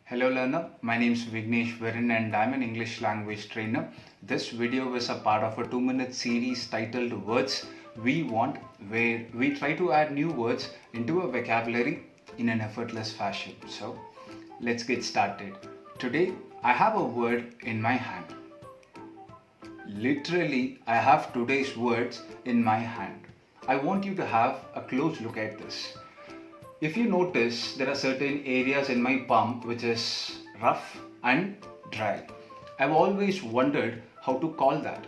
Hello learner, my name is Vignesh Viren and I'm an English language trainer. This video is a part of a 2-minute series titled Words We Want, where we try to add new words into a vocabulary in an effortless fashion. So let's get started. Today I have a word in my hand. Literally, I have today's words in my hand. I want you to have a close look at this. If you notice, there are certain areas in my palm which is rough and dry. I've always wondered how to call that.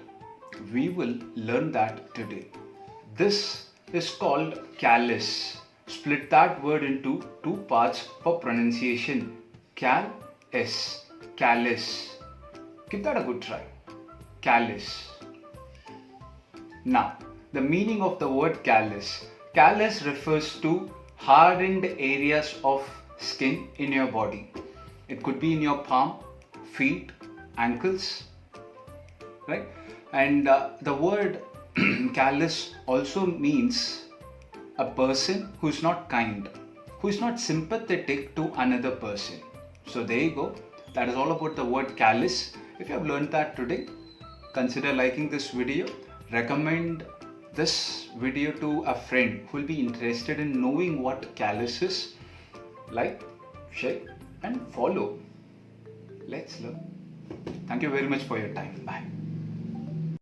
We will learn that today. This is called callous. Split that word into two parts for pronunciation. Callous. Callous. Give that a good try. Callous. Now, the meaning of the word callous. Callous refers to hardened areas of skin in your body. It could be in your palm, feet, ankles, right? And the word callous also means a person who's not kind, who's not sympathetic to another person. So there you go. That is all about the word callous. If you have learned that today, consider liking this video. Recommend this video to a friend who will be interested in knowing what callous is. Like, share and follow. Let's learn. Thank you very much for your time. Bye.